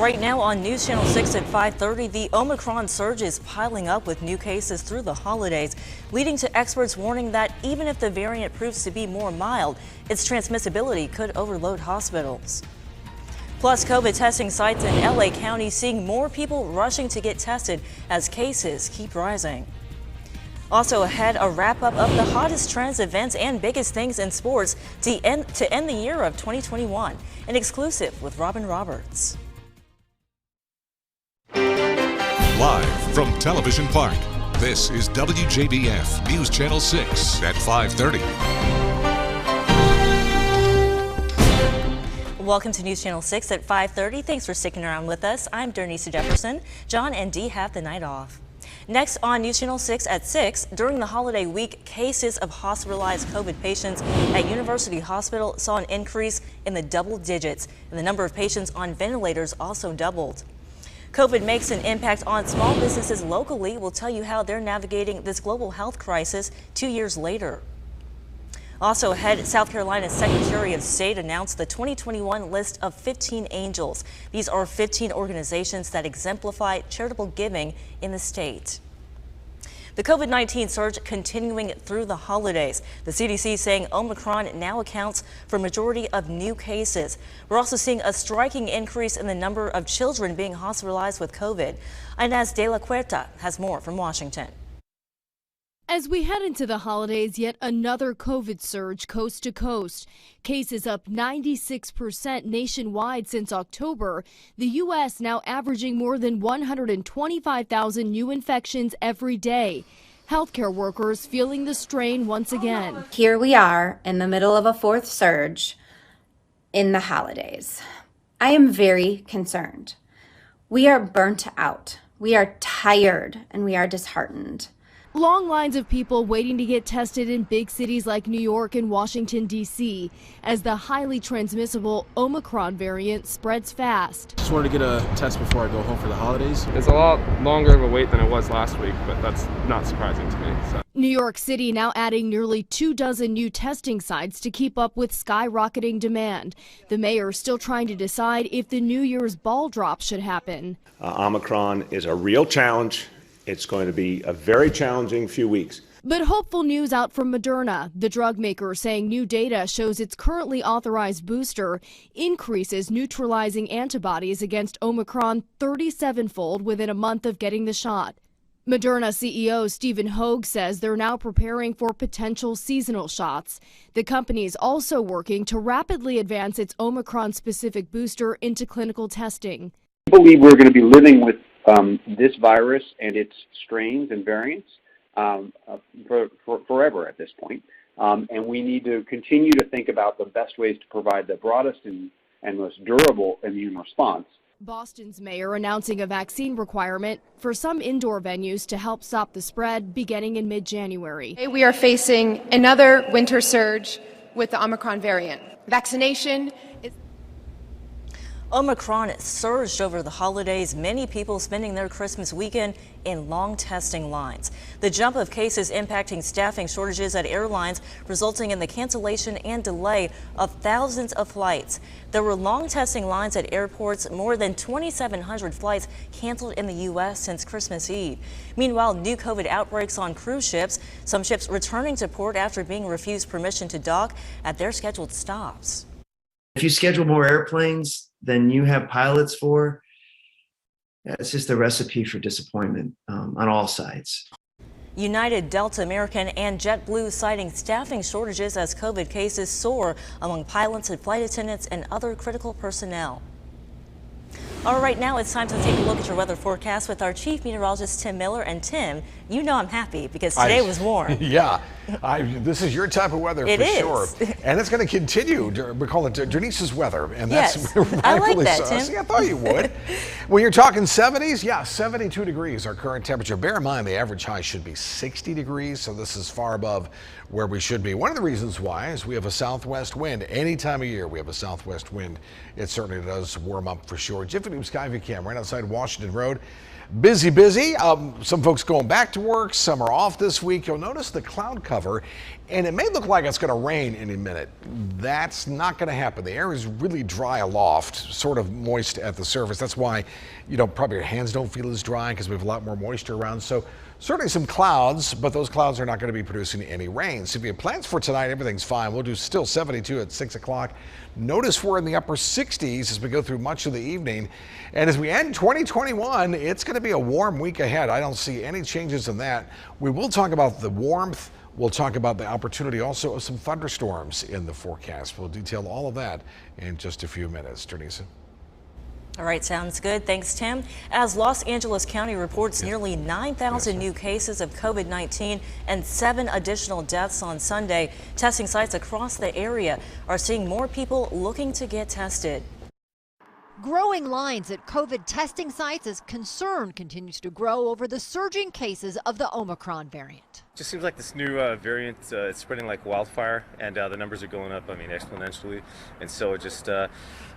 Right now on News Channel 6 at 5:30, the Omicron surge is piling up with new cases through the holidays, leading to experts warning that even if the variant proves to be more mild, its transmissibility could overload hospitals. Plus, COVID testing sites in LA County seeing more people rushing to get tested as cases keep rising. Also ahead, a wrap-up of the hottest trends, events, and biggest things in sports to end the year of 2021. An exclusive with Robin Roberts. Live from Television Park, this is WJBF News Channel 6 at 5:30. Welcome to News Channel 6 at 5:30. Thanks for sticking around with us. I'm Denise Jefferson. John and Dee have the night off. Next on News Channel 6 at 6, during the holiday week, cases of hospitalized COVID patients at University Hospital saw an increase in the double digits, and the number of patients on ventilators also doubled. COVID makes an impact on small businesses locally. We'll tell you how they're navigating this global health crisis 2 years later. Also ahead, South Carolina's Secretary of State announced the 2021 list of 15 angels. These are 15 organizations that exemplify charitable giving in the state. The COVID-19 surge continuing through the holidays. The CDC saying Omicron now accounts for a majority of new cases. We're also seeing a striking increase in the number of children being hospitalized with COVID. Inez De La Cuerta has more from Washington. As we head into the holidays, yet another COVID surge coast to coast. Cases up 96% nationwide since October. The U.S. now averaging more than 125,000 new infections every day. Healthcare workers feeling the strain once again. Here we are in the middle of a fourth surge in the holidays. I am very concerned. We are burnt out. We are tired and we are disheartened. Long lines of people waiting to get tested in big cities like New York and Washington, D.C. as the highly transmissible Omicron variant spreads fast. Just wanted to get a test before I go home for the holidays. It's a lot longer of a wait than it was last week, but that's not surprising to me. New York City now adding nearly 24 new testing sites to keep up with skyrocketing demand. The mayor still trying to decide if the New Year's ball drop should happen. Omicron is a real challenge. It's going to be a very challenging few weeks. But hopeful news out from Moderna, the drug maker saying new data shows its currently authorized booster increases neutralizing antibodies against Omicron 37-fold within a month of getting the shot. Moderna CEO Stephen Hoge says they're now preparing for potential seasonal shots. The company is also working to rapidly advance its Omicron-specific booster into clinical testing. I believe we're going to be living with this virus and its strains and variants forever at this point. And we need to continue to think about the best ways to provide the broadest and most durable immune response. Boston's mayor announcing a vaccine requirement for some indoor venues to help stop the spread beginning in mid-January. We are facing another winter surge with the Omicron variant. Vaccination is Omicron surged over the holidays, many people spending their Christmas weekend in long testing lines. The jump of cases impacting staffing shortages at airlines, resulting in the cancellation and delay of thousands of flights. There were long testing lines at airports, more than 2,700 flights canceled in the U.S. since Christmas Eve. Meanwhile, new COVID outbreaks on cruise ships, some ships returning to port after being refused permission to dock at their scheduled stops. If you schedule more airplanes than you have pilots for, it's just a recipe for disappointment on all sides. United, Delta, American, and JetBlue citing staffing shortages as COVID cases soar among pilots and flight attendants and other critical personnel. All right, now it's time to take a look at your weather forecast with our chief meteorologist, Tim Miller. And Tim, you know I'm happy because today was warm. Yeah, this is your type of weather for sure. And it's going to continue. We call it Denise's weather. And that's I like that, so. Tim. See, I thought you would. When you're talking 70s, yeah, 72 degrees our current temperature. Bear in mind the average high should be 60 degrees, so this is far above where we should be. One of the reasons why is we have a southwest wind. Any time of year we have a southwest wind. It certainly does warm up for sure. Jiffy Lube Skyview Cam right outside Washington Road. Busy. Some folks going back to work. Some are off this week. You'll notice the cloud cover cover, and it may look like it's going to rain any minute. That's not going to happen. The air is really dry aloft, sort of moist at the surface. That's why, probably your hands don't feel as dry, because we have a lot more moisture around. So certainly some clouds, but those clouds are not going to be producing any rain. So if you have plans for tonight, everything's fine. We'll do still 72 at 6 o'clock. Notice we're in the upper 60s as we go through much of the evening. And as we end 2021, it's going to be a warm week ahead. I don't see any changes in that. We will talk about the warmth. We'll talk about the opportunity also of some thunderstorms in the forecast. We'll detail all of that in just a few minutes. Denise. All right, sounds good. Thanks, Tim. As Los Angeles County reports nearly 9,000 new cases of COVID-19 and 7 additional deaths on Sunday, testing sites across the area are seeing more people looking to get tested. Growing lines at COVID testing sites as concern continues to grow over the surging cases of the Omicron variant. Just seems like this new variant is spreading like wildfire, and the numbers are going up, exponentially. And so just out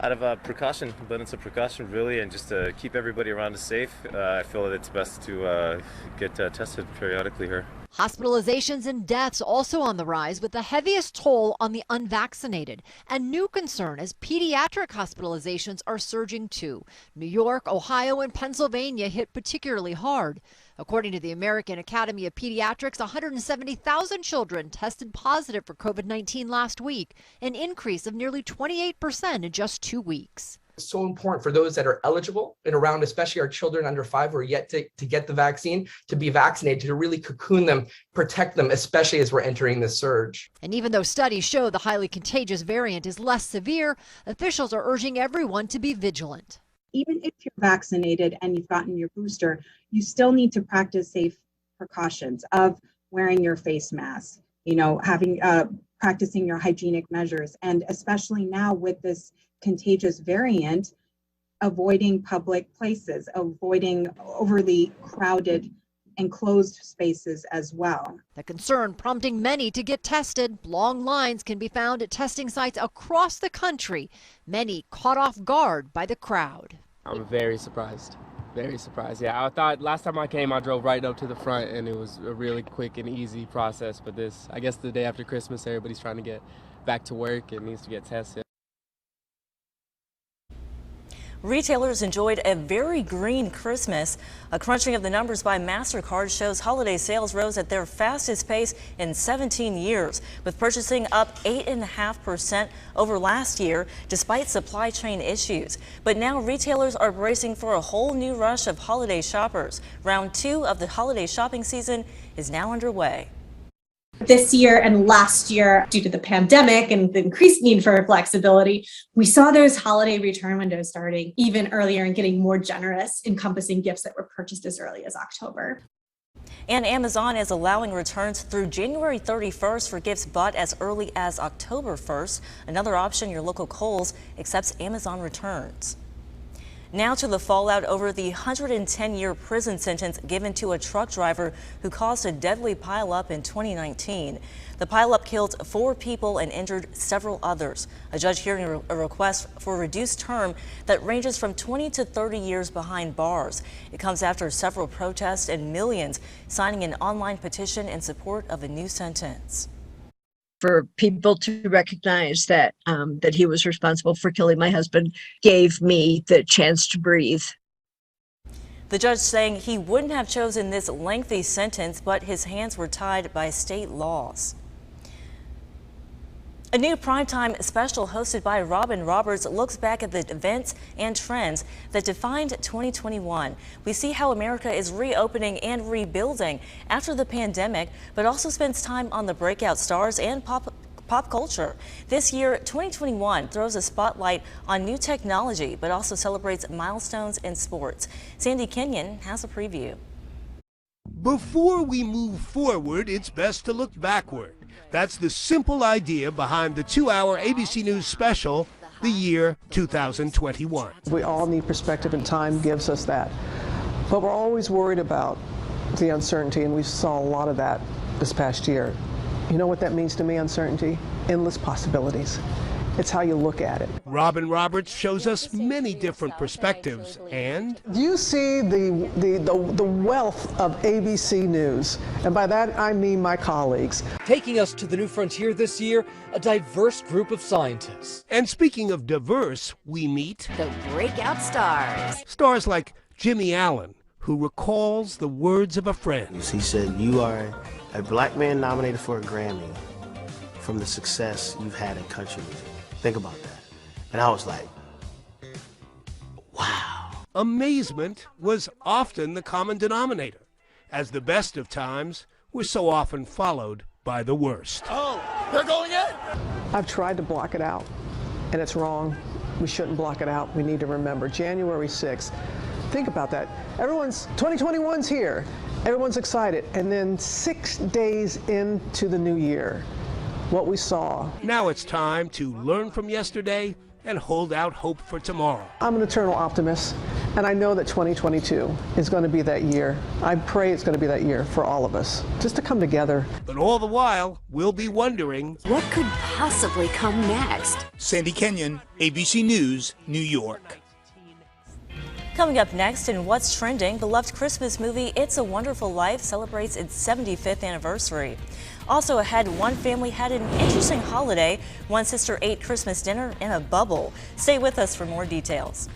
of precaution, abundance of precaution really, and just to keep everybody around us safe, I feel that it's best to get tested periodically here. Hospitalizations and deaths also on the rise, with the heaviest toll on the unvaccinated. And new concern as pediatric hospitalizations are surging too. New York, Ohio, and Pennsylvania hit particularly hard. According to the American Academy of Pediatrics, 170,000 children tested positive for COVID-19 last week, an increase of nearly 28% in just 2 weeks. It's so important for those that are eligible and around, especially our children under 5 who are yet to get the vaccine, to be vaccinated, to really cocoon them, protect them, especially as we're entering this surge. And even though studies show the highly contagious variant is less severe, officials are urging everyone to be vigilant. Even if you're vaccinated and you've gotten your booster, you still need to practice safe precautions of wearing your face mask, practicing your hygienic measures, and especially now with this contagious variant, avoiding public places, avoiding overly crowded enclosed spaces as well. The concern prompting many to get tested. Long lines can be found at testing sites across the country, many caught off guard by the crowd. I'm very surprised. Very surprised. Yeah, I thought last time I came, I drove right up to the front and it was a really quick and easy process. But I guess the day after Christmas, everybody's trying to get back to work and needs to get tested. Retailers enjoyed a very green Christmas. A crunching of the numbers by MasterCard shows holiday sales rose at their fastest pace in 17 years, with purchasing up 8.5% over last year, despite supply chain issues. But now retailers are bracing for a whole new rush of holiday shoppers. Round 2 of the holiday shopping season is now underway. This year and last year, due to the pandemic and the increased need for flexibility, we saw those holiday return windows starting even earlier and getting more generous, encompassing gifts that were purchased as early as October. And Amazon is allowing returns through January 31st for gifts bought as early as October 1st. Another option, your local Kohl's accepts Amazon returns. Now to the fallout over the 110-year prison sentence given to a truck driver who caused a deadly pileup in 2019. The pileup killed 4 people and injured several others. A judge hearing a request for a reduced term that ranges from 20 to 30 years behind bars. It comes after several protests and millions signing an online petition in support of a new sentence. For people to recognize that that he was responsible for killing my husband gave me the chance to breathe. The judge saying he wouldn't have chosen this lengthy sentence, but his hands were tied by state laws. A new primetime special hosted by Robin Roberts looks back at the events and trends that defined 2021. We see how America is reopening and rebuilding after the pandemic, but also spends time on the breakout stars and pop culture. This year, 2021 throws a spotlight on new technology, but also celebrates milestones in sports. Sandy Kenyon has a preview. Before we move forward, it's best to look backward. That's the simple idea behind the 2-hour ABC News special, The Year 2021. We all need perspective, and time gives us that. But we're always worried about the uncertainty, and we saw a lot of that this past year. You know what that means to me, uncertainty? Endless possibilities. It's how you look at it. Robin Roberts shows us many different perspectives, and Do you see the wealth of ABC News? And by that, I mean my colleagues. Taking us to the new frontier this year, a diverse group of scientists. And speaking of diverse, we meet the breakout stars. Stars like Jimmy Allen, who recalls the words of a friend. He said, "You are a black man nominated for a Grammy from the success you've had in country music. Think about that." And I was like, wow. Amazement was often the common denominator, as the best of times were so often followed by the worst. Oh, they're going in! I've tried to block it out, and it's wrong. We shouldn't block it out. We need to remember January 6th. Think about that. 2021's here. Everyone's excited. And then 6 days into the new year, what we saw. Now it's time to learn from yesterday and hold out hope for tomorrow. I'm an eternal optimist, and I know that 2022 is going to be that year. I pray it's going to be that year for all of us, just to come together. But all the while, we'll be wondering, what could possibly come next? Sandy Kenyon, ABC News, New York. Coming up next in What's Trending, beloved Christmas movie It's a Wonderful Life celebrates its 75th anniversary. Also ahead, one family had an interesting holiday. One sister ate Christmas dinner in a bubble. Stay with us for more details.